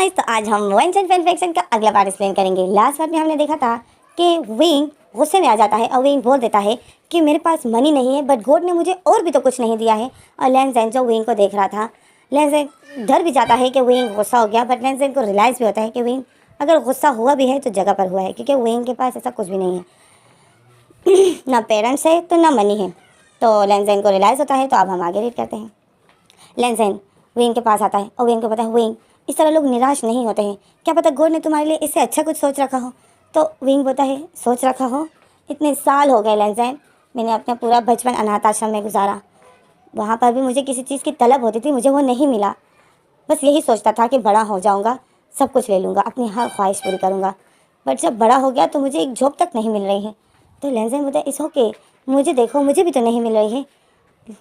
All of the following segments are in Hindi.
गाइस, तो आज हम वन साइड फैन फिक्शन का अगला पार्ट एक्सप्लेन करेंगे। लास्ट पार्ट में हमने देखा था कि विंग गुस्से में आ जाता है और विंग बोल देता है कि मेरे पास मनी नहीं है, बट गॉड ने मुझे और भी तो कुछ नहीं दिया है। और लैंसेन जो विंग को देख रहा था, लैंसेन डर भी जाता है कि विंग गुस्सा हो गया, बट लैंसेन को रियलाइज़ भी होता है कि विंग अगर गुस्सा हुआ भी है तो जगह पर हुआ है, क्योंकि विंग के पास ऐसा कुछ भी नहीं है ना पेरेंट्स है तो ना मनी है। तो लैंसेन को रियलाइज़ होता है। तो अब हम आगे रीड करते हैं। लैंसेन विंग के पास आता है और विंग को पता है विंग इस तरह लोग निराश नहीं होते हैं, क्या पता गॉड ने तुम्हारे लिए इससे अच्छा कुछ सोच रखा हो। तो विंग बोलता है सोच रखा हो, इतने साल हो गए लैंसेन, मैंने अपना पूरा बचपन अनाथ आश्रम में गुजारा, वहाँ पर भी मुझे किसी चीज़ की तलब होती थी, मुझे वो नहीं मिला। बस यही सोचता था कि बड़ा हो जाऊँगा, सब कुछ ले लूँगा, अपनी हर ख्वाहिश पूरी करूँगा, बट जब बड़ा हो गया तो मुझे एक जॉब तक नहीं मिल रही है। तो लैंसेन बोलता है इस ओके, मुझे देखो मुझे भी तो नहीं मिल रही है।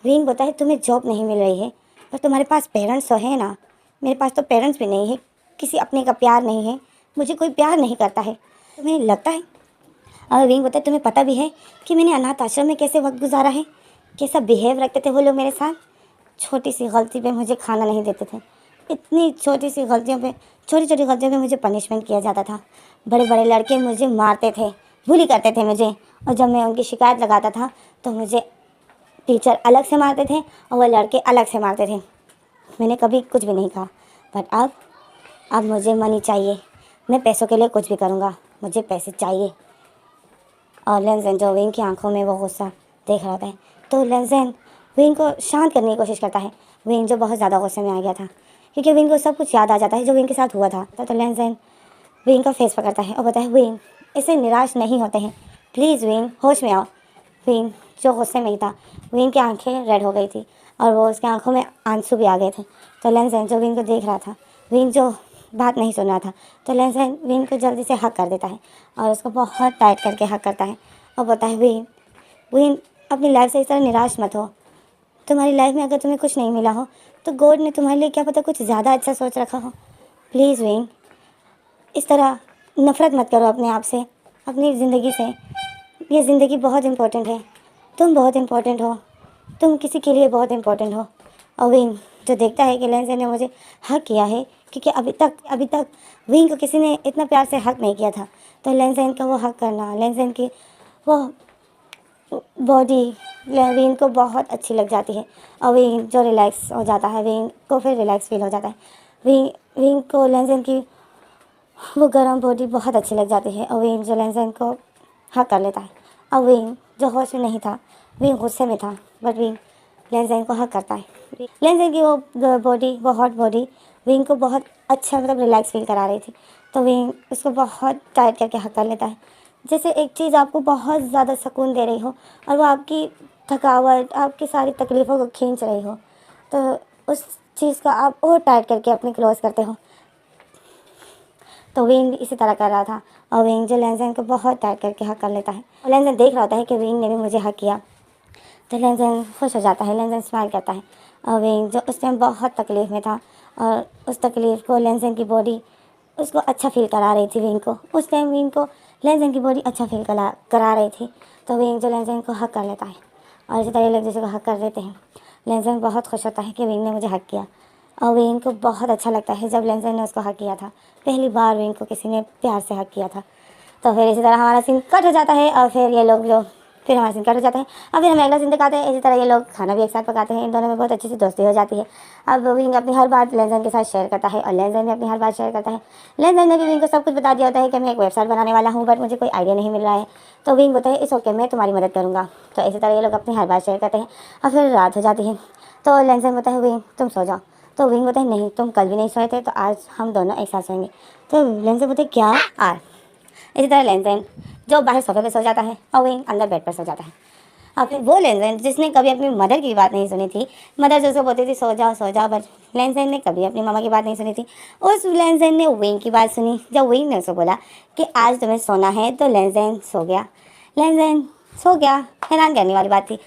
विंग बोलता है तुम्हें जॉब नहीं मिल रही है, पर तुम्हारे पास पेरेंट्स तो है ना, मेरे पास तो पेरेंट्स भी नहीं है, किसी अपने का प्यार नहीं है, मुझे कोई प्यार नहीं करता है, तुम्हें लगता है। और विंग बोलता है तुम्हें पता भी है कि मैंने अनाथ आश्रम में कैसे वक्त गुजारा है, कैसा बिहेव रखते थे वो लोग मेरे साथ। छोटी सी गलती पे मुझे खाना नहीं देते थे, इतनी छोटी सी गलतियों पे, छोटी छोटी गलतियों पे मुझे पनिशमेंट किया जाता था। बड़े बड़े लड़के मुझे मारते थे, बुली करते थे मुझे, और जब मैं उनकी शिकायत लगाता था तो मुझे टीचर अलग से मारते थे और वो लड़के अलग से मारते थे। मैंने कभी कुछ भी नहीं कहा, बट अब मुझे मनी चाहिए, मैं पैसों के लिए कुछ भी करूँगा, मुझे पैसे चाहिए। और लैंसेन जो विंग की आंखों में वो गुस्सा देख रहा था, तो लैंसेन विंग को शांत करने की कोशिश करता है। विंग जो बहुत ज़्यादा गुस्से में आ गया था, क्योंकि विंग को सब कुछ याद आ जाता है जो विंग के साथ हुआ था। तो लैंसेन विंग का फेस पकड़ता है और बताए विंग इससे निराश नहीं होते हैं, प्लीज़ विंग होश में आओ। विंग जो गुस्से में ही था, विंग की आंखें रेड हो गई थी और वो उसके आंखों में आंसू भी आ गए थे। तो लैंसेन जो विंग को देख रहा था, विंग जो बात नहीं सुन रहा था, तो लैंसेन विंग को जल्दी से हक कर देता है और उसको बहुत टाइट करके हक करता है और बोलता है विंग विंग अपनी लाइफ से इस तरह निराश मत हो, तुम्हारी लाइफ में अगर तुम्हें कुछ नहीं मिला हो तो गॉड ने तुम्हारे लिए क्या पता कुछ ज़्यादा अच्छा सोच रखा हो। प्लीज़ विंग इस तरह नफ़रत मत करो अपने आप से, अपनी ज़िंदगी से। ये ज़िंदगी बहुत इम्पोर्टेंट है, तुम बहुत इम्पोर्टेंट हो, तुम किसी के लिए बहुत इम्पोर्टेंट हो। और विंग जो देखता है कि लैंसेन ने मुझे हक किया है, क्योंकि अभी तक विंग को किसी ने इतना प्यार से हक नहीं किया था, तो लैंसेन का वो हक करना, लैंसेन की वो बॉडी विंग को बहुत अच्छी लग जाती है और विंग जो रिलैक्स हो जाता है, विंग को फिर रिलैक्स फील हो जाता है। विंग को लैंसेन की वो गर्म बॉडी बहुत अच्छी लग जाती है और विंग जो लैंसेन को हक कर लेता है। और विंग जो होश में नहीं था, विंग गुस्से में था, बट विंग लैंसेन को हक करता है। लैंसेन की वो बॉडी, वो हॉट बॉडी विंग को बहुत अच्छा मतलब रिलैक्स फील करा रही थी, तो विंग उसको बहुत टाइट करके हक कर लेता है, जैसे एक चीज़ आपको बहुत ज़्यादा सुकून दे रही हो और वो आपकी थकावट, आपकी सारी तकलीफ़ों को खींच रही हो, तो उस चीज़ को आप और टाइट करके अपने क्लोज करते हो। तो विंग भी इसी तरह कर रहा था और विंग जो लैंसेन को बहुत टाइट करके हक कर लेता है और लैंसेन देख रहा होता है कि विंग ने भी मुझे हक किया। तो लैंसेन खुश हो जाता है, लैंसेन स्माइल करता है और विंग जो उस टाइम बहुत तकलीफ़ में था और उस तकलीफ़ को लैंसेन की बॉडी उसको अच्छा फील करा रही थी। विंग को उस टाइम विंग को लैंसेन की बॉडी अच्छा फील करा रही थी, तो विंग जो लैंसेन को हक कर लेता है और इसी तरह लोग जैसे को हक कर देते हैं। लैंसेन बहुत खुश होता है कि विंग ने मुझे हक किया और विंग को बहुत अच्छा लगता है जब लैंसेन ने उसको हक किया था। पहली बार विंग को किसी ने प्यार से हक किया था। तो फिर इसी तरह हमारा सीन कट हो जाता है और फिर ये लोग जो फिर हमारा सीन कट हो जाता है। अब फिर हम अगला सीन दिखाते हैं। इसी तरह ये लोग खाना भी एक साथ पकाते हैं, इन दोनों में बहुत अच्छी सी दोस्ती हो जाती है। अब विंग अपनी हर बात लैंसेन के साथ शेयर करता है और लैंसेन भी अपनी हर बात शेयर करता है। लैंसेन ने भी विंग को सब कुछ बता दिया होता है कि मैं एक वेबसाइट बनाने वाला हूँ, बट मुझे कोई आइडिया नहीं मिल रहा है। तो विंग बोलता है इस ओके, मैं तुम्हारी मदद करूँगा। तो इसी तरह ये लोग अपनी हर बात शेयर करते हैं और फिर रात हो जाती है। तो लैंसेन बोलता है विंग तुम सो जाओ। तो विंग बोलता है नहीं, तुम कल भी नहीं सोए थे, तो आज हम दोनों एक साथ सोएंगे। तो लैंसेन बोलते क्या आ। इसी तरह लैंसेन जो बाहर सोफे पे सो जाता है और विंग अंदर बेड पर सो जाता है। और फिर वो लैंसेन जिसने कभी अपनी मदर की बात नहीं सुनी थी, मदर जो उसको बोलती थी सो जाओ, बट लैंसेन ने कभी अपनी मामा की बात नहीं सुनी थी। उस लैंसेन ने विंग की बात सुनी। जब विंग ने उसको बोला कि आज तुम्हें सोना है, तो लैंसेन सो गया। लैंसेन सो गया, हैरान करने वाली बात थी।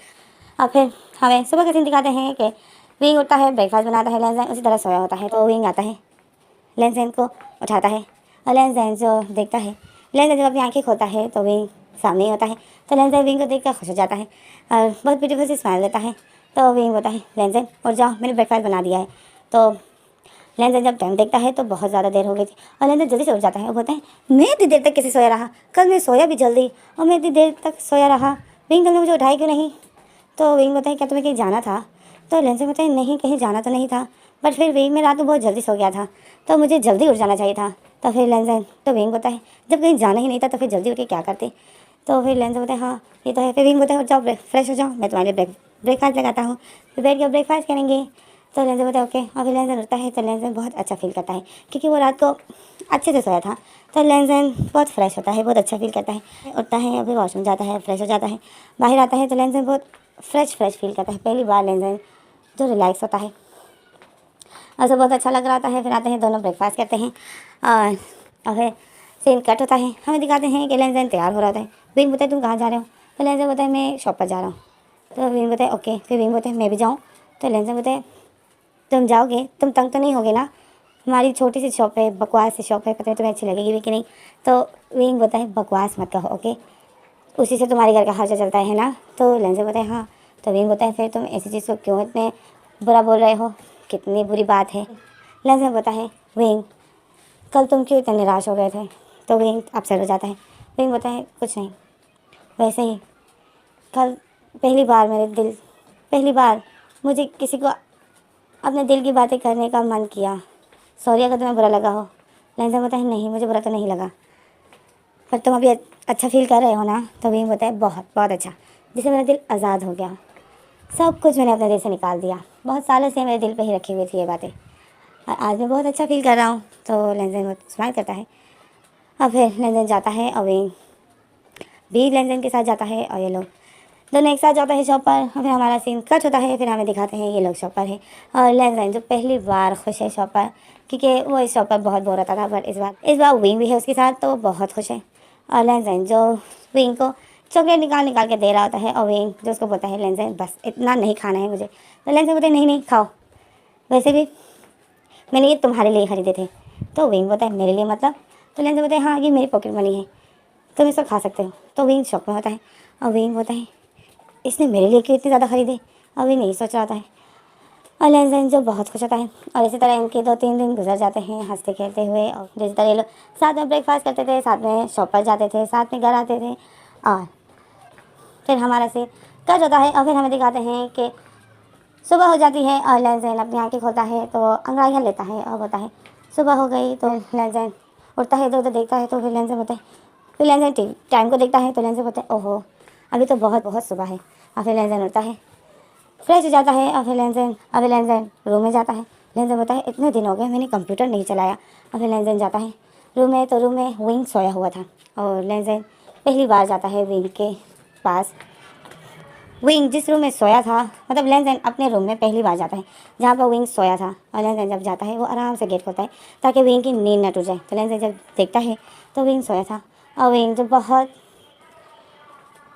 और फिर हमें सुबह का सीन दिखाते हैं कि विंग उठता है, ब्रेकफास्ट बनाता है, लैंसेन उसी तरह सोया होता है। तो विंग आता है, लैंसेन को उठाता है और लैंसेन जो देखता है, लैंसेन जब अपनी आंखें खोलता है तो विंग सामने ही होता है। तो लैंसेन विंग को देखकर खुश हो जाता है और बहुत ब्यूटीफुल सी स्माइल देता है। तो विंग बोलता है लैंसेन उठ जाओ, मैंने ब्रेकफास्ट बना दिया है। तो लेंजन जब टाइम देखता है तो बहुत ज़्यादा देर हो गई थी और लेंजन जल्दी से उठ जाता है और बोलता है मैं इतनी देर तक कैसे सोया रहा, कल मैं सोया भी जल्दी और मैं इतनी देर तक सोया रहा, विंग तुमने मुझे उठाया क्यों नहीं। तो विंग बोलता है क्या तुम्हें कहीं जाना था। तो लेंजन बोलता है नहीं कहीं जाना तो नहीं था, बट फिर भी मैं रात में बहुत जल्दी सो गया था तो मुझे जल्दी उठ जाना चाहिए था। तो फिर लेंजन तो विंग बोलता है जब कहीं जाना ही नहीं था तो फिर जल्दी उठ के क्या करते। तो फिर लेंजन बोलता है हाँ ये तो है। फिर विंग बोलता है जाओ फ्रेश हो जाओ, मैं तुम्हारे लिए ब्रेकफास्ट लगाता हूँ, फिर बैठ के ब्रेकफास्ट करेंगे। तो लेंजन बोलता है ओके। और फिर लेंजन उठता है तो लेंजन बहुत अच्छा फील करता है क्योंकि वो रात को अच्छे से सोया था। तो लेंजन बहुत फ्रेश होता है, बहुत अच्छा फील करता है, उठता है और फिर वॉशरूम जाता है, फ्रेश हो जाता है, बाहर आता है तो लेंजन बहुत फ्रेश फील करता है। पहली बार लेंजन जो रिलैक्स होता है और सब बहुत अच्छा लग रहा होता है। फिर आते हैं दोनों ब्रेकफास्ट करते हैं और फिर सीन कट होता है, हमें दिखाते हैं कि लेंजन तैयार हो रहा होता है। विंग बोलता है तुम कहाँ जा रहे हो। तो लेंजन बोलता है मैं शॉप पर जा रहा हूँ। तो विंग बोलता है ओके। फिर विंग बोलता है मैं भी जाऊँ। तो लेंजन बोलता है तुम जाओगे तुम तंग तो नहीं होगे ना, हमारी छोटी सी शॉप है, बकवास सी शॉप है, पता नहीं तुम्हें अच्छी लगेगी भी कि नहीं। तो विंग बोलता है बकवास मत कहो ओके, उसी से तुम्हारे घर का खर्चा चलता है ना। तो लेंजन बोलता है हाँ। तो विंग बोलता है फिर तुम ऐसी चीज़ को क्यों इतने बुरा बोल रहे हो, कितनी बुरी बात है। लेंजन बोलता है विंग कल तुम क्यों इतने निराश हो गए थे। तो विंग अपसेट हो जाता है। विंग बोलता है कुछ नहीं, वैसे ही कल पहली बार मुझे किसी को अपने दिल की बातें करने का मन किया, सॉरी अगर तुम्हें बुरा लगा हो। लेंजन बोलता है नहीं मुझे बुरा तो नहीं लगा, पर तुम अभी अच्छा फील कर रहे हो ना। तो विंग बोलता है बहुत बहुत अच्छा, जिससे मेरा दिल आज़ाद हो गया, सब कुछ मैंने अपने दिल से निकाल दिया, बहुत सालों से मेरे दिल पे ही रखी हुई थी ये बातें और आज मैं बहुत अच्छा फील कर रहा हूँ। तो लेंजन बहुत स्माइल करता है और फिर लेंजन जाता है और विंग भी लेंजन के साथ जाता है और ये लोग दोनों एक साथ जाता है शॉप पर। और फिर हमारा सीन कट होता है, फिर हमें दिखाते हैं ये लोग शॉप पर है और लेंजन जो पहली बार खुश है शॉप पर, क्योंकि वो इस शॉप पर बहुत बोर होता था, बट इस बार विंग भी है उसके साथ तो वो बहुत खुश है। और लेंजन जो विंग को चॉकलेट निकाल के दे रहा होता है और विंग जो उसको बोलता है लेंजन बस इतना नहीं खाना है मुझे। तो लेंजन बोलते हैं नहीं खाओ, वैसे भी मैंने ये तुम्हारे लिए खरीदे थे। तो विंग बोलता है मेरे लिए मतलब। तो लेंजन बोलते हैं हाँ ये मेरी पॉकेट मनी है, तुम इसको खा सकते हो। तो विंग शॉक में होता है और विंग बोलता है इसने मेरे लिए क्यों इतने ज़्यादा खरीदे, और विंग नहीं सोच रहा था। और लेंजन जो बहुत खुश होता है और इसी तरह इनके 2-3 दिन गुजर जाते हैं हंसते खेलते हुए। और जिस तरह ये लोग साथ में ब्रेकफास्ट करते थे, साथ में शॉप पर जाते थे, साथ में घर आते थे और फिर हमारा से कट होता है और फिर हमें दिखाते हैं कि सुबह हो जाती है और लेंजन अपनी आँखें खोलता है तो अंगड़ाइयाँ लेता है और बोलता है सुबह हो गई। तो लेंजन उठता है, इधर उधर देखता है तो फिर लेंजन बोलता है, फिर लेंजन टाइम को देखता है तो लेंजन बोलता है ओहो अभी तो बहुत बहुत सुबह है। और फिर लेंजन उठता है, फ्रेश हो जाता है और फिर लेंजन रूम में जाता है। लेंजन बोलता है इतने दिन हो गए मैंने कंप्यूटर नहीं चलाया। और फिर लेंजन जाता है रूम में तो रूम में विंग सोया हुआ था और लेंजन पहली बार जाता है विंग के पास। विंग जिस रूम में सोया था, मतलब लेंजन अपने रूम में पहली बार जाता है जहाँ पर विंग सोया था। और लेंजन जब जाता है वो आराम से गेट खोलता है ताकि विंग की नींद न टूट जाए। तो लेंजन जब देखता है तो विंग सोया था और विंग जो बहुत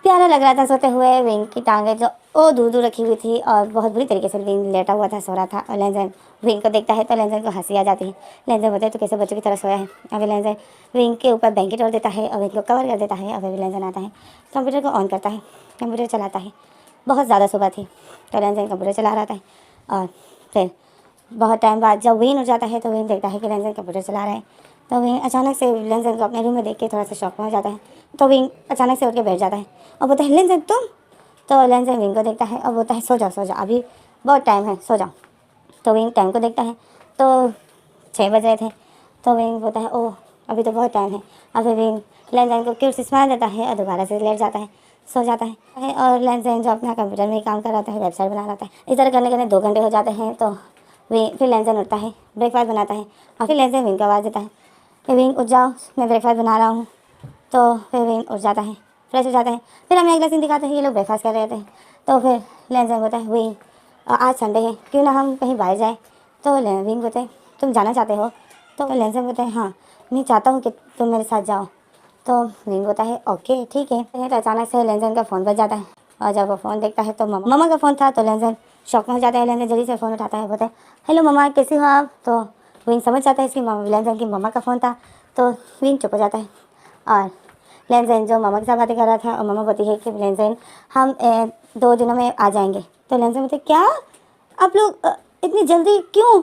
प्यारा लग रहा था सोते हुए, विंग की टांगें जो ओ दूर दूर रखी हुई थी और बहुत बुरी तरीके से विंग लेटा हुआ था, सो रहा था। और लेंजन विंग को देखता है तो लेंजन को हंसी आ जाती है। लेंजन बोलता है तो कैसे बच्चों की तरह सोया है। और लेंजन विंग के ऊपर ब्लैंकेट ओढ़ देता है और विंग को कवर कर देता है। और फिर लेंजन आता है कंप्यूटर को ऑन करता है, कंप्यूटर चलाता है। बहुत ज़्यादा सुबह थी तो लेंजन कंप्यूटर चला रहा था और फिर बहुत टाइम बाद जब विंग उठ जाता है तो विंग देखता है कि लेंजन कंप्यूटर चला रहा है। तो विंग अचानक से लेंजन को अपने रूम में देख के थोड़ा सा शॉक में हो जाता है। तो विंग अचानक से उठ के बैठ जाता है और बोलता है लेंजन तुम। तो लेंजन विंग को देखता है और बोलता है सो जाओ अभी बहुत टाइम है, सो जाओ। तो विंग टाइम को देखता है तो 6 बज रहे थे। तो विंग बोलता है ओह अभी तो बहुत टाइम है। और फिर विंग लेंजन को क्यूट स्माइल देता है और दोबारा से लेट जाता है, सो जाता है। और लेंजन जो अपना कंप्यूटर में काम कर रहा था, वेबसाइट बना रहा था, इस तरह करने 2 घंटे हो जाते हैं। तो फिर लेंजन उठता है, ब्रेकफास्ट बनाता है और फिर लेंजन विंग को आवाज़ देता है कि विंग उठ जाओ मैं ब्रेकफास्ट बना रहा हूँ। तो फिर विंग उठ जाता है, फ्रेश हो जाता है। फिर हमें अगला सीन दिखाते हैं ये लोग ब्रेकफास्ट कर रहे थे। तो फिर लेंजन बोलता है विंग आज संडे है क्यों ना हम कहीं बाहर जाए। तो विंग बोलते हैं तुम जाना चाहते हो। तो लेंजन बोलते हैं हाँ मैं चाहता हूँ कि तुम मेरे साथ जाओ। तो विंग बोलता है ओके ठीक है। तो अचानक से लेंजन का फ़ोन बज जाता है और जब वो फ़ोन देखता है तो मम्मा का फ़ोन था। तो लेंजन शॉक में हो जाता है। लेंजन जल्दी से फ़ोन उठाता है, बोलता है हेलो मम्मा कैसी हो आप। तो विंग समझ जाता है इसकी लेंजन की मम्मा का फ़ोन था। तो विंग चुप हो जाता है और लेंजन जो मम्मा के साथ बातें कर रहा था और मम्मा बोलती है कि लेंजन हम 2 दिनों में आ जाएंगे। तो लेंजन बोलते क्या आप लोग इतनी जल्दी क्यों।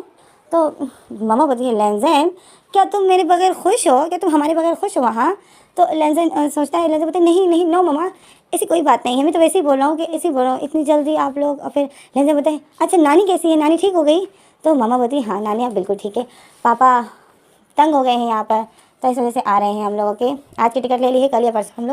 तो मामा बोलती है लेंजन क्या तुम मेरे बगैर खुश हो, क्या तुम हमारे बगैर खुश हो वहाँ? तो लेंजन सोचता है, लेंजन बोलते नहीं नहीं नो मामा, ऐसी कोई बात नहीं है, मैं तो वैसे ही बोल रहा हूँ कि ऐसे ही बोल रहा हूँ, इतनी जल्दी आप लोग। और फिर लेंजन बोलते हैं अच्छा नानी कैसी है, नानी ठीक हो गई? तो मामा बोलती है हाँ नानी आप बिल्कुल ठीक है, पापा तंग हो गए हैं यहाँ पर, तो इस वजह से आ रहे हैं हम लोग। ओके आज की टिकट ले ली है, कल या परसों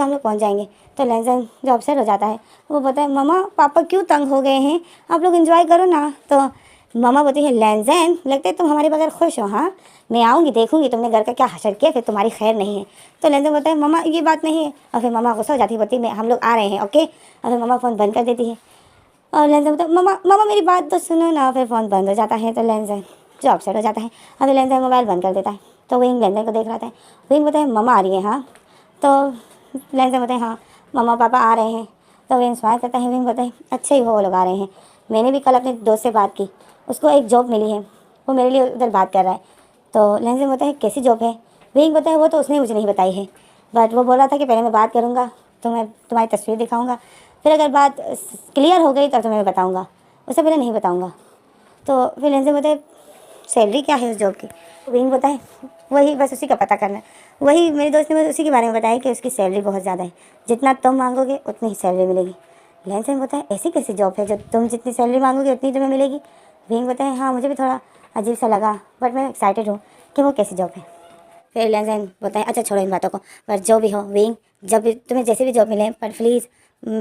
हम लोग पहुँच जाएंगे। तो लेंजन जो अपसेट हो जाता है वो बोलता है मामा पापा क्यों तंग हो गए हैं, आप लोग एंजॉय करो ना। तो मामा बोलती है लेंजन लगता है तुम हमारे बगैर खुश हो, हाँ मैं आऊँगी देखूंगी तुमने घर का क्या हशर किया, फिर तुम्हारी खैर नहीं है। तो लेंजन बोलता है मामा ये बात नहीं है, और फिर मामा गुस्सा हो जाती है, बोलती है हम लोग आ रहे हैं ओके। और फिर मामा फ़ोन बंद कर देती है। और लेंजन बोलता है मामा मामा मेरी बात तो सुनो ना। फिर फ़ोन बंद हो जाता है। तो लेंजन जो अपसेट हो जाता है, और फिर लेंजन मोबाइल बंद कर देता है। तो विंग लेंजन को देख रहा था। विंग बोलता है मम्मा आ रही है हाँ। तो लेंजन बोलता है हाँ मम्मा पापा आ रहे हैं। तो विंग स्माइल करता है। विंग बोलता है अच्छा ही वो लोग आ रहे हैं, मैंने भी कल अपने दोस्त से बात की, उसको एक जॉब मिली है, वो मेरे लिए उधर बात कर रहा है। तो लेंजन बोलता है कैसी जॉब है? विंग बोलता है वो तो उसने मुझे नहीं बताई है, बट वो बोल रहा था कि पहले मैं बात करूँगा तो मैं तुम्हारी तस्वीर दिखाऊँगा, फिर अगर बात क्लियर हो गई तब तो मैं बताऊँगा, उससे पहले नहीं बताऊँगा। तो फिर लेंजन बोलता है सैलरी क्या है उस जॉब की? विंग बोलता है वही बस उसी का पता करना है, वही मेरे दोस्त ने बस उसी के बारे में बताया कि उसकी सैलरी बहुत ज़्यादा है, जितना तुम मांगोगे उतनी ही सैलरी मिलेगी। लेंसन बोलता है ऐसी कैसी जॉब है जो तुम जितनी सैलरी मांगोगे उतनी तुम्हें मिलेगी? विंग बोलता है हाँ मुझे भी थोड़ा अजीब सा लगा, बट मैं एक्साइटेड हूँ कि वो कैसी जॉब है। फिर लेंसन बोलता है अच्छा छोड़ो इन बातों को, पर जो भी हो विंग, जब भी तुम्हें जैसे भी जॉब मिले पर प्लीज़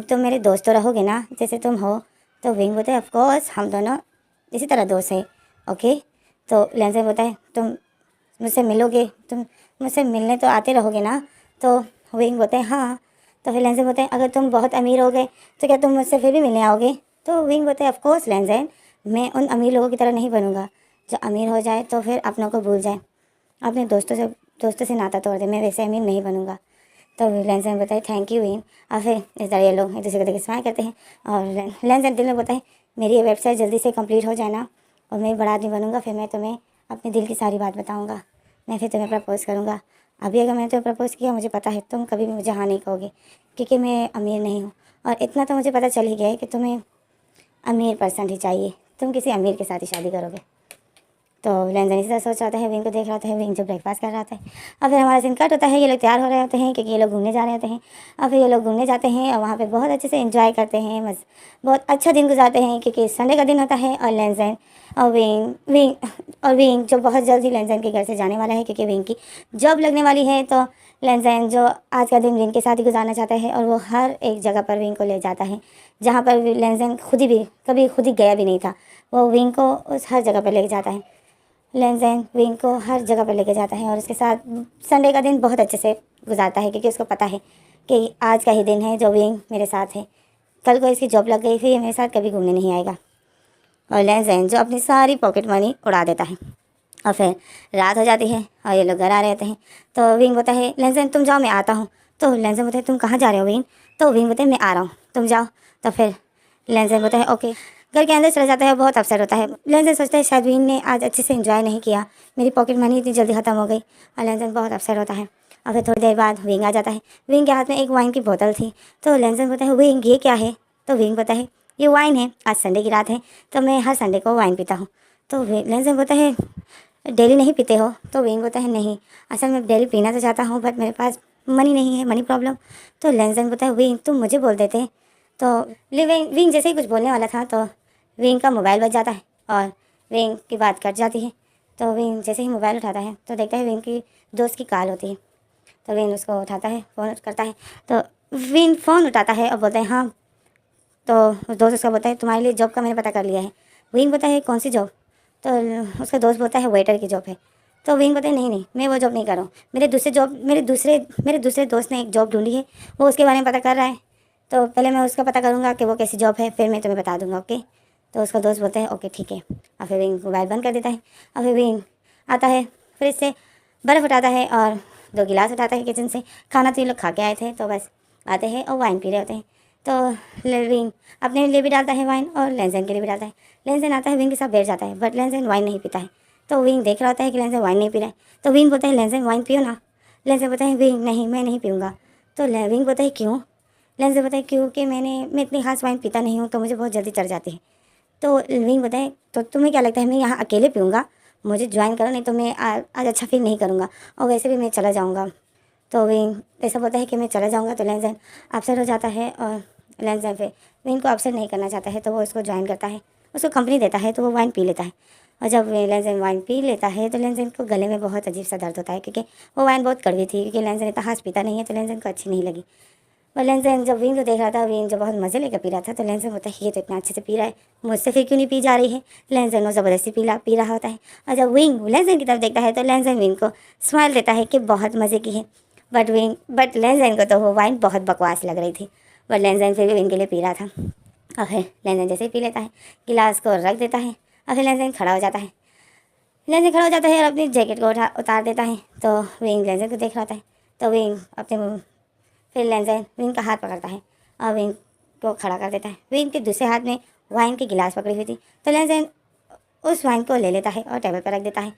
तुम मेरे दोस्त तो रहोगे ना जैसे तुम हो? तो विंग बोलता है ऑफकोर्स हम दोनों इसी तरह दोस्त हैं ओके। तो लेंसन बोलता है तुम मुझसे मिलोगे, तुम मुझसे मिलने तो आते रहोगे ना? तो विंग बोलते हैं हाँ। तो फिर लेंजन बोलते हैं अगर तुम बहुत अमीर हो गए तो क्या तुम मुझसे फिर भी मिलने आओगे? तो विंग बोलते हैं ऑफकोर्स लेंजन, मैं उन अमीर लोगों की तरह नहीं बनूंगा जो अमीर हो जाए तो फिर अपनों को भूल जाए, अपने दोस्तों से नाता तोड़ दे, मैं वैसे अमीर नहीं बनूंगा। तो लेंजन बताए थैंक यू विंग। और फिर इस तरह ये लोग एक दूसरे को देख स्माइल करते हैं। और लेंजन दिल में बोलता है मेरी ये वेबसाइट जल्दी से कंप्लीट हो जाए ना और मैं बड़ा आदमी बनूंगा, फिर मैं तुम्हें अपने दिल की सारी बात बताऊंगा, मैं फिर तुम्हें प्रपोज़ करूंगा। अभी अगर मैंने तुम्हें प्रपोज़ किया मुझे पता है तुम कभी भी मुझे हाँ नहीं कहोगे क्योंकि मैं अमीर नहीं हूँ, और इतना तो मुझे पता चल ही गया है कि तुम्हें अमीर पर्सन ही चाहिए, तुम किसी अमीर के साथ ही शादी करोगे। तो लेंजन इसी तरह सोच रहा है, विंग को देख रहा था, विंग जो ब्रेकफास्ट कर रहा था। और फिर हमारा सीन कट होता है, ये लोग तैयार हो रहे होते हैं क्योंकि ये लोग घूमने जा रहे होते हैं। और फिर ये लोग घूमने जाते हैं और वहाँ पे बहुत अच्छे से एंजॉय करते हैं, बहुत अच्छा दिन गुजारते हैं क्योंकि संडे का दिन होता है। और लेंजन और विंग जो बहुत जल्द ही लेंजन के घर से जाने वाला है क्योंकि विंग की जॉब लगने वाली है। तो लेंजन जो आज का दिन विंग के साथ ही गुजारना चाहता है और वो हर एक जगह पर विंग को ले जाता है जहाँ पर लेंजन कभी खुद ही गया भी नहीं था, वो विंग को उस हर जगह पर ले जाता है। लेंजन विंग को हर जगह पर लेके जाता है और उसके साथ संडे का दिन बहुत अच्छे से गुजारता है क्योंकि उसको पता है कि आज का ही दिन है जो विंग मेरे साथ है, कल को इसकी जॉब लग गई फिर ये मेरे साथ कभी घूमने नहीं आएगा। और लेंजन जो अपनी सारी पॉकेट मनी उड़ा देता है। और फिर रात हो जाती है और ये लोग घर आ रहे होते हैं। तो विंग बोलता है लेंजन तुम जाओ मैं आता हूँ। तो लेंजन बोलता है तुम कहाँ जा रहे हो विंग? तो विंग बोलता है मैं आ रहा हूँ तुम जाओ। तो फिर लेंजन बोलता है ओके, घर के अंदर चला जाता है, बहुत अपसेट होता है। लेंजन सोचता है शायद विंग ने आज अच्छे से एंजॉय नहीं किया, मेरी पॉकेट मनी इतनी जल्दी ख़त्म हो गई। और लेंजन बहुत अपसेट होता है। और फिर थोड़ी देर बाद विंग आ जाता है। विंग के हाथ में एक वाइन की बोतल थी। तो लेंजन बोलता है विंग ये क्या है? तो विंग बोलता है ये वाइन है, आज संडे की रात है तो मैं हर संडे को वाइन पीता हूँ। तो लेंजन बोलता है डेली नहीं पीते हो? तो विंग बोलता है नहीं, असल में डेली पीना तो चाहता हूँ बट मेरे पास मनी नहीं है, मनी प्रॉब्लम। तो लेंजन बोलता है विंग तुम मुझे बोल देते। तो विंग जैसे ही कुछ बोलने वाला था तो विंग का मोबाइल बज जाता है और विंग की बात कट जाती है। तो विंग जैसे ही मोबाइल उठाता है तो देखता है विंग की दोस्त की कॉल होती है। तो विंग उसको उठाता है, फ़ोन करता है। तो विंग फ़ोन उठाता है और बोलता है हाँ। तो दोस्त उसका बोलता है तुम्हारे लिए जॉब का मैंने पता कर लिया है। विंग बोलता है कौन सी जॉब? तो उसका दोस्त बोलता है वेटर की जॉब है। तो विंग बोलता है नहीं नहीं मैं वो जॉब नहीं कर रहा हूँ, मेरे दूसरे दोस्त ने एक जॉब ढूंढी है, वो उसके बारे में पता कर रहा है, तो पहले मैं उसका पता करूँगा कि वो कैसी जॉब है फिर मैं तुम्हें बता दूँगा ओके। तो उसका दोस्त बोलता है ओके ठीक है। और फिर विंग मोबाइल बंद कर देता है। और फिर विंग आता है फ्रिज से बर्फ़ उठाता है और 2 गिलास उठाता है किचन से, खाना तो ये लोग खा के आए थे तो बस आते हैं और वाइन पी रहे होते हैं। तो विंग अपने लिए भी डालता है वाइन और लेंजन के लिए भी डालता है। लेंजन आता है विंग के साथ बैठ जाता है बट लेंजन वाइन नहीं पीता है। तो विंग देख रहा होता है कि लेंजन वाइन नहीं पी रहा है। तो विंग बोलता है लेंजन वाइन पियो ना। लेंजन बोलता है विंग नहीं मैं नहीं पीऊँगा। तो विंग बोलता है क्यों? लेंजन बोलता है क्योंकि मैं इतनी खास वाइन पीता नहीं हूँ तो मुझे बहुत जल्दी चढ़ जाती है। तो विंग बोलता है तो तुम्हें क्या लगता है मैं यहाँ अकेले पीऊँगा, मुझे ज्वाइन करो नहीं तो मैं आज अच्छा फील नहीं करूँगा और वैसे भी मैं चला जाऊँगा। तो विंग ऐसा बोलता है कि मैं चला जाऊँगा। तो लेंजन अपसेट हो जाता है और लेंजन फिर विंग को अपसेट नहीं करना चाहता है तो वो उसको ज्वाइन करता है, उसको कंपनी देता है तो वो वाइन पी लेता है। और जब लेंजन वाइन पी लेता है तो लेंजन को गले में बहुत अजीब सा दर्द होता है क्योंकि वो वाइन बहुत कड़वी थी, क्योंकि लेंजन इतना खास पीता नहीं है तो लेंजन को अच्छी नहीं लगी। और लेंजन जब विंग को देख रहा था, विंग जो बहुत मज़े लेकर पी रहा था, तो लेंजन होता है ये तो इतना अच्छे से पी रहा है, मुझसे फिर क्यों नहीं पी जा रही है। लेंजन वो ज़बरदस्ती पी रहा होता है। और जब विंग लेंजन की तरफ देखता है तो लेंजन विंग को स्माइल देता है कि बहुत मज़े की है। बट लेंजन को तो वो वाइन बहुत बकवास लग रही थी। बट लेंजन फिर भी विंग के लिए पी रहा था। और फिर लेंजन जैसे ही पी लेता है, गिलास को रख देता है और फिर लेंजन खड़ा हो जाता है। लेंजन खड़ा हो जाता है और अपनी जैकेट को उतार देता है। तो विंग लेंजन को देख रहा था। तो विंग अपने फिर लेंजन विंग का हाथ पकड़ता है और विंग को खड़ा कर देता है। विंग के दूसरे हाथ में वाइन की गिलास पकड़ी हुई थी, तो लेंजन उस वाइन को ले लेता है और टेबल पर रख देता है।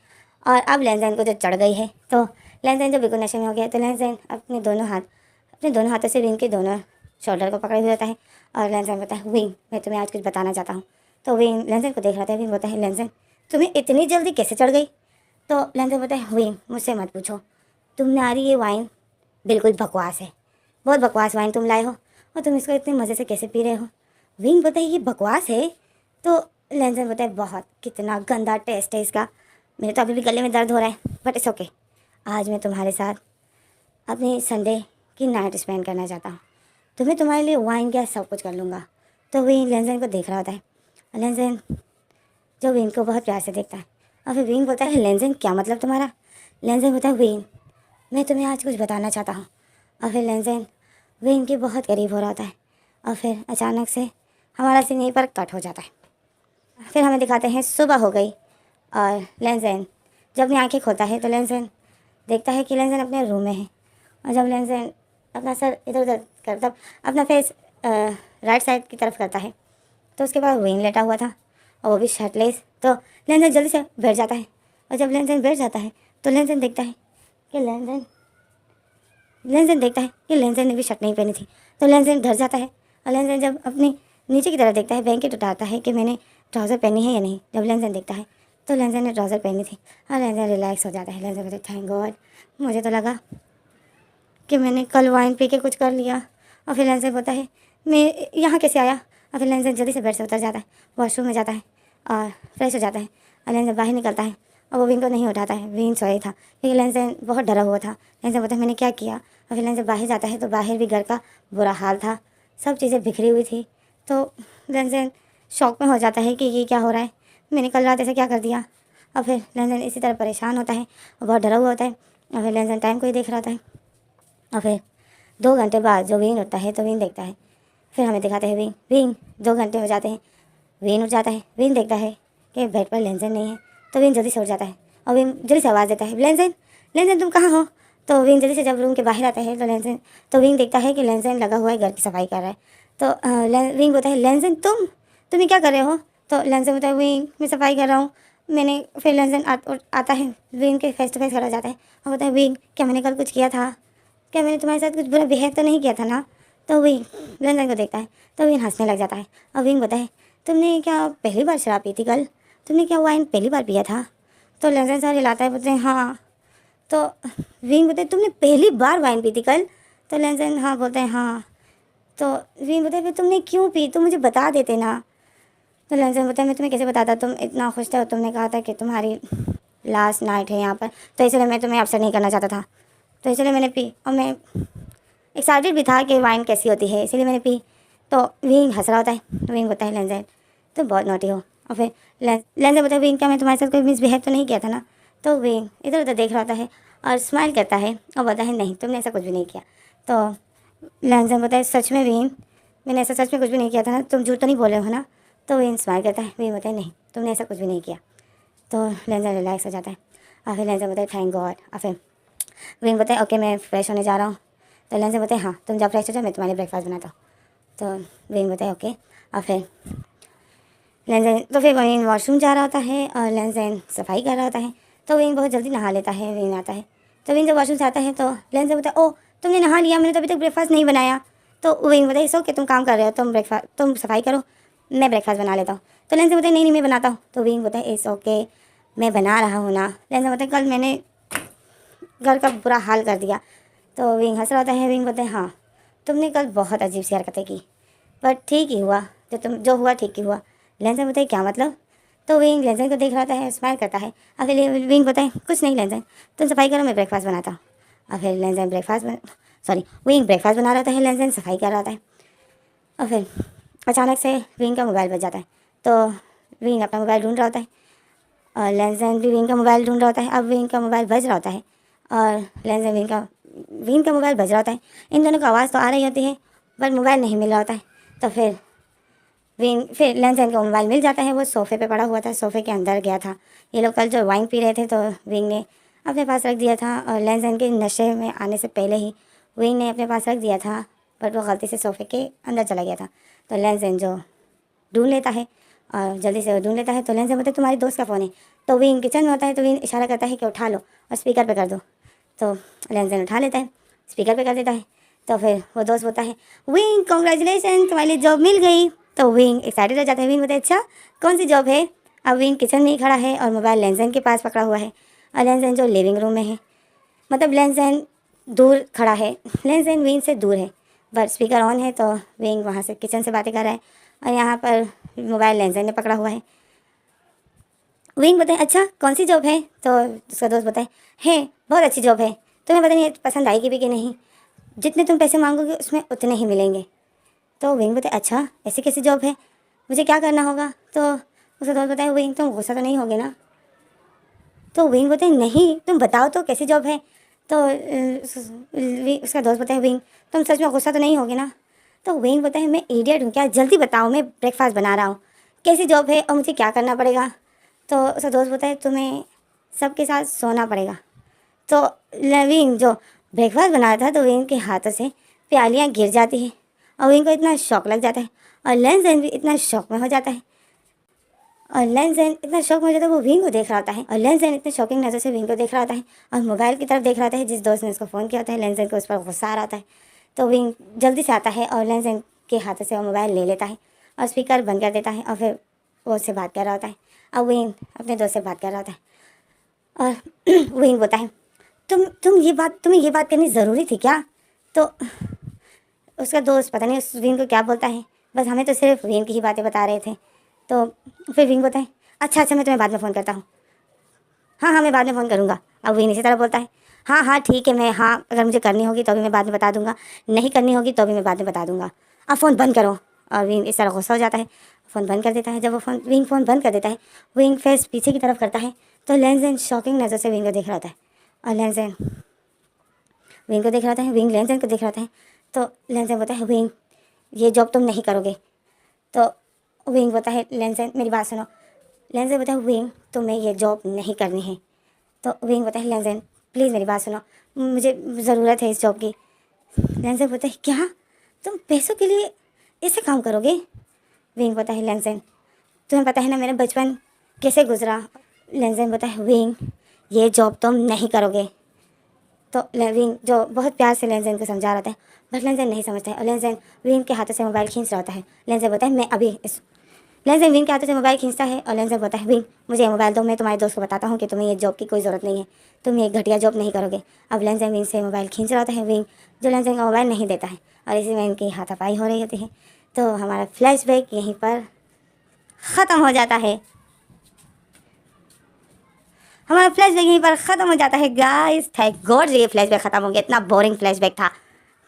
और अब लेंजन को जो चढ़ गई है, तो लेंजन जो बिल्कुल नशे में हो गया, तो लेंजन अपने दोनों हाथों से विंग के दोनों शोल्डर को पकड़े हुए होता है। और लेंजन बोलता है विंग मैं तुम्हें आज कुछ बताना चाहता हूँ। तो विंग लेंजन को देख रहा था। विंग बोलता है लेंजन तुम्हें इतनी जल्दी कैसे चढ़ गई। तो लेंजन बोलता है विंग मुझसे मत पूछो, तुम्हारी ये वाइन बिल्कुल बकवास है, बहुत बकवास वाइन तुम लाए हो और तुम इसको इतने मज़े से कैसे पी रहे हो। विंग बोलता है ये बकवास है। तो लेंजन बोलता है बहुत, कितना गंदा टेस्ट है इसका, मेरे तो अभी भी गले में दर्द हो रहा है, बट इट्स ओके। आज मैं तुम्हारे साथ अपनी संडे की नाइट स्पेंड करना चाहता हूँ, तुम्हें तुम्हारे लिए वाइन क्या सब कुछ कर लूँगा। तो विंग लेंजन को देख रहा होता है। लेंजन जो विंग को बहुत प्यार से देखता है और फिर विंग बोलता है लेंजन क्या मतलब तुम्हारा। लेंजन बोलता है विंग मैं तुम्हें आज कुछ बताना चाहता हूँ। और फिर लेंजन विंग के बहुत करीब हो रहा होता है और फिर अचानक से हमारा सीन यहीं पर कट हो जाता है। फिर हमें दिखाते हैं सुबह हो गई और लेंजन जब अपनी आँखें खोलता है तो लेंजन देखता है कि लेंजन अपने रूम में है। और जब लेंजन अपना सर इधर उधर करता, अपना फेस राइट साइड की तरफ करता है, तो उसके बाद विंग लेटा हुआ था और वो भी शर्टलेस। तो लेंजन जल्दी से बैठ जाता है और जब लेंजन बैठ जाता है तो लेंजन देखता है कि लेंजन ने भी शर्ट नहीं पहनी थी। तो लेंजन डर जाता है और लेंजन जब अपनी नीचे की तरफ देखता है, ब्लैंकेट उठाता है कि मैंने ट्राउज़र पहनी है या नहीं। जब लेंजन देखता है तो लेंजन ने ट्राउज़र पहनी थी और लेंजन रिलैक्स हो जाता है। लेंजन कहते थैंक गॉड, मुझे तो लगा कि मैंने कल वाइन पी के कुछ कर लिया। और फिर लेंजन बोलता है मैं यहाँ कैसे आया। और फिर लेंजन जल्दी से बेड से उतर जाता है, वॉशरूम में जाता है और फ्रेश हो जाता है और लेंजन बाहर निकलता है और वो विंग को नहीं उठाता है। विंग सोया था क्योंकि लेंजन बहुत डरा हुआ था। लेंजन बोलता है मैंने क्या किया। और फिर लेंजन बाहर जाता है तो बाहर भी घर का बुरा हाल था, सब चीज़ें बिखरी हुई थी। तो लेंजन शॉक में हो जाता है कि ये क्या हो रहा है, मैंने कल रात ऐसे क्या कर दिया। और फिर लेंजन इसी तरह परेशान होता है और बहुत डरा हुआ होता है। और फिर लेंजन टाइम को ही देख रहा होता है। और फिर 2 घंटे बाद जो विंग उठता है तो विंग देखता है, फिर हमें दिखाते हैं विंग 2 घंटे हो जाते हैं। विंग उठ जाता है, विंग देखता है कि बेड पर लेंजन नहीं है। तो विंग जल्दी से उठ जाता है और विंग जल्दी से आवाज़ देता है लेंजन तुम कहाँ हो। तो विंग जल्दी से जब रूम के बाहर आता है तो विंग देखता है कि लेंजन लगा हुआ है, घर की सफाई कर रहा है। तो विंग बोलता है लेंजन तुम्हें क्या कर रहे हो। तो लेंजन बोलता है विंग मैं सफाई कर रहा हूँ मैंने। फिर लेंजन आता है, विंग के फेस टू फेस खड़ा हो जाता है और बोलता है विंग क्या मैंने कल कुछ किया था, क्या मैंने तुम्हारे साथ कुछ बुरा बिहेव तो नहीं किया था ना। तो विंग लेंजन को देखता है तो विंग हंसने लग जाता है और विंग बोलता है तुमने क्या पहली बार शराब पी थी कल, तुमने क्या वाइन पहली बार पिया था। तो लेंजन सर हिलाता है, बोलते हैं हाँ। तो विंग बोलते हैं तुमने पहली बार वाइन पी थी कल। तो लेंजन हाँ बोलते हैं हाँ। तो विंग बोलते हैं फिर तुमने क्यों पी, तुम मुझे बता देते ना। तो लेंजन बोलता है मैं तुम्हें कैसे बताता, तुम इतना खुश थे और तुमने कहा था कि तुम्हारी लास्ट नाइट है यहाँ पर, तो इसलिए मैं तुम्हें अपसेट नहीं करना चाहता था, तो इसलिए मैंने पी और मैं एक्साइटेड भी था कि वाइन कैसी होती है, इसीलिए मैंने पी। तो विंग हंस रहा होता है। विंग बोलता है लेंजन तुम बहुत नोटी हो। और फिर लेंजन बोलता है विंग क्या मैं तुम्हारे साथ कोई मिसबिहेव तो नहीं किया था ना। तो विंग इधर उधर देख रहा होता है और स्माइल करता है और बोलता है नहीं तुमने ऐसा कुछ भी नहीं किया। तो लेंजन बोलता है सच में विंग मैंने ऐसा सच में कुछ भी नहीं किया था ना, तुम झूठ तो नहीं बोले हो ना। तो विंग स्माइल करता है, विंग बोलता है नहीं तुमने ऐसा कुछ भी नहीं किया। तो लेंजन रिलैक्स हो जाता है और फिर लेंजन बोलता है थैंक गॉड। और फिर विंग बोलता है ओके मैं फ्रेश होने जा रहा हूँ। तो लेंजन बोलते हैं हाँ तुम जब फ्रेश हो जाओ मैं तुम्हारे ब्रेकफास्ट बनाता हूँ। तो विंग बोलता है ओके। और फिर विंग वॉशरूम जा रहा होता है और लेंजन सफाई कर रहा होता है। तो विंग बहुत जल्दी नहा लेता है। विंग आता है तो विंग जब वॉशरूम से आता है तो लेंजन बोलता है ओ तुमने नहा लिया, मैंने तो अभी तक ब्रेकफास्ट नहीं बनाया। तो विंग बोलता है सो कि तुम काम कर रहे हो, तुम सफाई करो मैं ब्रेकफास्ट बना लेता हूँ। तो लेंस बताए नहीं नहीं मैं बनाता हूँ। तो विंग बताए इट्स ओके, मैं बना रहा हूँ ना। लेंस बताए कल मैंने घर का बुरा हाल कर दिया। तो विंग हंस रहा होता है। विंग बताए हाँ तुमने कल बहुत अजीब सी हरकतें की, पर ठीक ही हुआ, जो हुआ ठीक ही हुआ। लेंसन बताए क्या मतलब? तो विंग लेंसन को देख रहा है, स्माइल करता है। अब विंग बताए कुछ नहीं लेंसन, तुम सफाई करो मैं ब्रेकफास्ट बनाता हूँ। और फिर लेंसन विंग ब्रेकफास्ट बना रहा है, लेंसन सफाई कर रहा है। और फिर अचानक से विंग का मोबाइल बज जाता है। तो विंग अपना मोबाइल ढूंढ रहा होता है और लेंसन भी विंग का मोबाइल ढूंढ रहा होता है। अब विंग का मोबाइल बज रहा होता है और लेंसन विंग का मोबाइल बज रहा होता है। इन दोनों को आवाज़ तो आ रही होती है पर मोबाइल नहीं मिल रहा होता है। तो फिर लेंसन का मोबाइल मिल जाता है। वो सोफ़े पे पड़ा हुआ था, सोफ़े के अंदर गया था। ये लोग कल जो वाइन पी रहे थे तो विंग ने अपने पास रख दिया था और लेंसन के नशे में आने से पहले ही विंग ने अपने पास रख दिया था, बट वो गलती से सोफ़े के अंदर चला गया था। तो लेंसन जो ढूंढ लेता है और जल्दी से वो ढूंढ लेता है। तो लेंसन बोलता है तुम्हारी दोस्त का फ़ोन है। तो विंग किचन में होता है। तो विंग इशारा करता है कि उठा लो और स्पीकर पे कर दो। तो लेंसन उठा लेता है, स्पीकर पे कर देता है। तो फिर वो दोस्त बोलता है विंग कॉन्ग्रेचुलेसन तुम्हारे लिए जॉब मिल गई। तो विंग एक्साइटेड हो जाता है। विंग बोलता है अच्छा कौन सी जॉब है? अब विंग किचन में ही खड़ा है और मोबाइल लेंसन के पास पकड़ा हुआ है और लेंसन जो लिविंग रूम में है, मतलब लेंसन दूर खड़ा है, लेंसन विंग से दूर है, बट स्पीकर ऑन है। तो विंग वहाँ से किचन से बातें कर रहा है और यहाँ पर मोबाइल लेंसन ने पकड़ा हुआ है। विंग बताए अच्छा कौन सी जॉब है? तो उसका दोस्त बताए है बहुत अच्छी जॉब है, तुम्हें पता नहीं पसंद आएगी भी कि नहीं, जितने तुम पैसे मांगोगे उसमें उतने ही मिलेंगे। तो विंग बताए अच्छा ऐसी कैसी जॉब है, मुझे क्या करना होगा? तो उसका दोस्त बताए विंग तुम गुस्सा तो नहीं होगे ना? तो विंग बताए नहीं तुम बताओ तो कैसी जॉब है? तो उसका दोस्त बताए विंग तुम सच में गुस्सा तो नहीं होगे ना? तो विंग बताए मैं इडियट हूँ क्या, जल्दी बताओ मैं ब्रेकफास्ट बना रहा हूँ, कैसी जॉब है और मुझे क्या करना पड़ेगा? तो उसका दोस्त बताए तुम्हें सबके साथ सोना पड़ेगा। तो विंग जो ब्रेकफास्ट बना रहा था तो विंग के हाथों से प्यालियाँ गिर जाती है और विंग को इतना शौक लग जाता है और लेंसन भी इतना शौक में हो जाता है और लेंसन इतना शौक में हो जाता है वो विंग को देख रहा होता है और लेंसन इतने शॉकिंग नज़र से विंग को देख रहा होता है और मोबाइल की तरफ देख रहा होता है जिस दोस्त ने उसको फ़ोन किया होता है। लेंसन को उस पर गुस्सा आ रहा होता है। तो विंग जल्दी से आता है और लेंसन के हाथों से वो मोबाइल ले लेता है और स्पीकर बंद कर देता है और फिर वो उससे बात कर रहा होता है। अब विंग अपने दोस्त से बात कर रहा होता है और विंग बोलता है तुम्हें ये बात करनी ज़रूरी थी क्या? तो उसका दोस्त पता नहीं उस विंग को क्या बोलता है, बस हमें तो सिर्फ विंग की ही बातें बता रहे थे। तो फिर विंग बोलता है अच्छा मैं तुम्हें बाद में फ़ोन करता हूँ। हाँ मैं बाद में फ़ोन करूँगा। अब विंग इसी तरह बोलता है हाँ ठीक है मैं अगर मुझे करनी होगी तो भी मैं बाद में बता दूँगा, नहीं करनी होगी तो भी मैं बाद में बता दूँगा, अब फ़ोन बंद करो। और विंग इस तरह गुस्सा हो जाता है, फ़ोन बंद कर देता है। जब वो विंग फ़ोन बंद कर देता है, विंग फेस पीछे की तरफ करता है तो लेंसन शॉकिंग नज़र से विंग को देख रहा होता है और लेंसन विंग को देख रहा था, विंग लेंसन को देख रहा था। तो लेंसन बोलता है विंग ये जॉब तुम नहीं करोगे। तो विंग बोलता है लेंसन मेरी बात सुनो। लेंसन बोलता है विंग तुम्हें ये जॉब नहीं करनी है। तो विंग बोलता है लेंसन प्लीज़ मेरी बात सुनो, मुझे ज़रूरत है इस जॉब की। लेंसन बोलता है क्या तुम पैसों के लिए ऐसे काम करोगे? विंग बोलता है लेंसन तुम्हें पता है ना मेरा बचपन कैसे गुजरा। लेंसन बोलता है विंग ये जॉब तुम नहीं करोगे। तो विंग जो बहुत प्यार से लेंसन को समझा रहा था बट लेंसन नहीं समझता है और लेंसन विंग के हाथों से मोबाइल खींच रहा होता है। लेंसन बोलता है मैं अभी लेंसन विंग के हाथों से मोबाइल खींचता है और लेंसन बोलता है विंग मुझे ये मोबाइल दो, मैं तुम्हारे दोस्त को बताता हूँ कि तुम्हें ये जॉब की कोई ज़रूरत नहीं है, तुम ये घटिया जॉब नहीं करोगे। अब लेंसन विंग से मोबाइल खींच रहा होता है। विंग जो लेंसन का मोबाइल नहीं देता है और इसी में इनकी हाथापाई हो रही होती है। तो हमारा फ्लैशबैक यहीं पर ख़त्म हो जाता है। हमारा फ्लैशबैक यहीं पर ख़त्म हो जाता है गाइस। थैंक गॉड ये फ्लैशबैक ख़त्म हो गया, इतना बोरिंग फ्लैशबैक था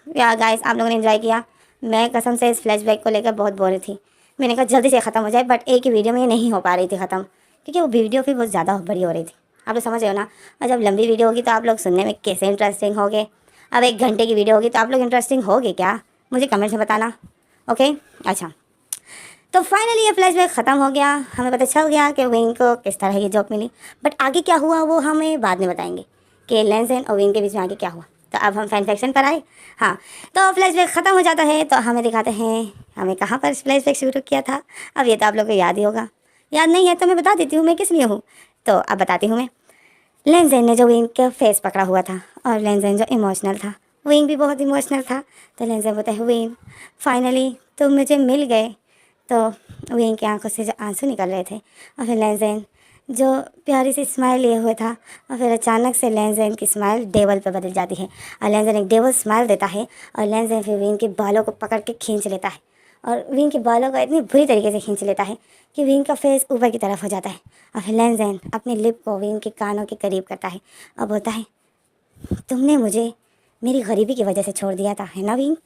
या गाइस आप लोगों ने एंजॉय किया? मैं कसम से इस फ्लैशबैक को लेकर बहुत बोर थी, मैंने कहा जल्दी से ख़त्म हो जाए, बट एक ही वीडियो में ये नहीं हो पा रही थी ख़त्म क्योंकि वो वीडियो फिर बहुत ज़्यादा बड़ी हो रही थी। आप लोग समझ रहे हो ना? और जब लंबी वीडियो होगी तो आप लोग सुनने में कैसे इंटरेस्टिंग होगे। अब 1 घंटे की वीडियो होगी तो आप लोग इंटरेस्टिंग होगे क्या? मुझे कमेंट में बताना। ओके अच्छा, तो फाइनली ये फ्लैशबैक ख़त्म हो गया, हमें पता चल गया कि विंग को किस तरह ये जॉब मिली, बट आगे क्या हुआ वो हमें बाद में बताएंगे कि लेंसन और विंग के बीच में आगे क्या हुआ। तो अब हम फैन फैक्शन पर आए। हाँ, तो फ्लैशबैक ख़त्म हो जाता है तो हमें दिखाते हैं हमें कहाँ पर फ्लैशबैक शुरू किया था। अब ये तो आप लोग को याद ही होगा, याद नहीं है तो मैं बता देती हूँ मैं किस लिए हूँ। तो अब बताती हूँ मैं। लेंसन ने जो विंग का फेस पकड़ा हुआ था और लेंसन जो इमोशनल था, विंग भी बहुत इमोशनल था। तो लेंसन बोलता है विंग फाइनली तुम मुझे मिल गए, तो विंग की आंखों से जो आंसू निकल रहे थे, और फिर लेंजेन जो प्यारी सी स्माइल लिए हुए था, और फिर अचानक से लेंजेन की स्माइल डेवल पे बदल जाती है और लेंजेन एक डेवल स्माइल देता है और लेंजेन फिर विंग के बालों को पकड़ के खींच लेता है और विंग के बालों को इतनी बुरी तरीके से खींच लेता है कि विंग का फेस ऊपर की तरफ हो जाता है। और फिर लेंजेन अपनी लिप को विंग के कानों के करीब करता है और बोलता है, तुमने मुझे मेरी गरीबी की वजह से छोड़ दिया था, है ना विंग?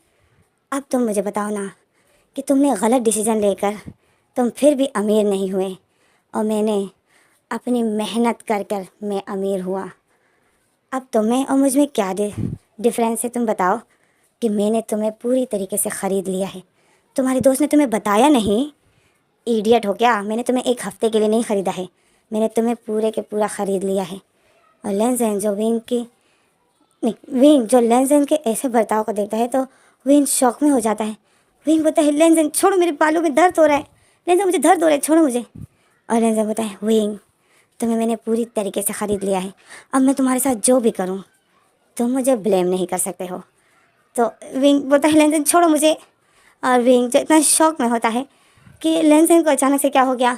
अब तुम मुझे बताओ ना कि तुमने गलत डिसीजन लेकर तुम फिर भी अमीर नहीं हुए और मैंने अपनी मेहनत कर कर मैं अमीर हुआ। अब तुम्हें और मुझ में क्या डिफरेंस है, तुम बताओ कि मैंने तुम्हें पूरी तरीके से ख़रीद लिया है। तुम्हारे दोस्त ने तुम्हें बताया नहीं? इडियट हो क्या? मैंने तुम्हें एक हफ़्ते के लिए नहीं ख़रीदा है, मैंने तुम्हें पूरे के पूरा ख़रीद लिया है। और लेंजेन जो विंग जो लेंजेन के ऐसे बर्ताव को देखता है तो विंग शॉक में हो जाता है। विंग बोलता है, लेंजेन छोड़ो, मेरे बालों में दर्द हो रहा है, लेंजेन मुझे दर्द हो रहा है, छोड़ो मुझे। और लेंजेन बोलता है, विंग तुम्हें मैंने पूरी तरीके से ख़रीद लिया है, अब मैं तुम्हारे साथ जो भी करूं तुम मुझे ब्लेम नहीं कर सकते हो। तो विंग बोलता है, लेंजेन छोड़ो मुझे। और विंग जो इतना शॉक में होता है कि लेंजेन को अचानक से क्या हो गया।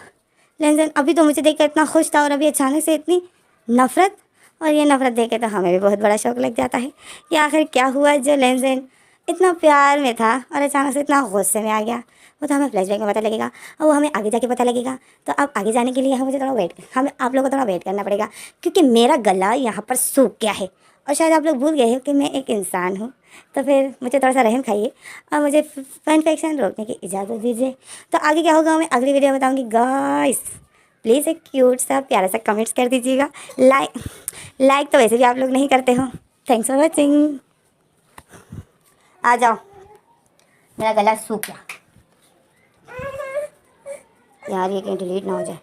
लेंजेन अभी तो मुझे देखकर इतना खुश था और अभी अचानक से इतनी नफ़रत, और ये नफ़रत देख के तो हमें भी बहुत बड़ा शौक लग जाता है कि आखिर क्या हुआ जो लेंजेन इतना प्यार में था और अचानक से इतना गुस्से में आ गया। वो तो हमें फ्लैशबैक में पता लगेगा और वो हमें आगे जाके पता लगेगा। तो अब आगे जाने के लिए हमें आप लोगों को थोड़ा वेट करना पड़ेगा क्योंकि मेरा गला यहाँ पर सूख गया है और शायद आप लोग भूल गए हो कि मैं एक इंसान हूँ। तो फिर मुझे थोड़ा सा रहम खाइए और मुझे फैन फिक्शन रोकने की इजाज़त दीजिए। तो आगे क्या होगा मैं अगली वीडियो में बताऊँगी गाइस। प्लीज़ एक क्यूट सा प्यारा सा कमेंट्स कर दीजिएगा। लाइक तो वैसे भी आप लोग नहीं करते हो। Thanks for watching. आ जाओ, मेरा गला सूख गया यार, ये कहीं डिलीट ना हो जाए।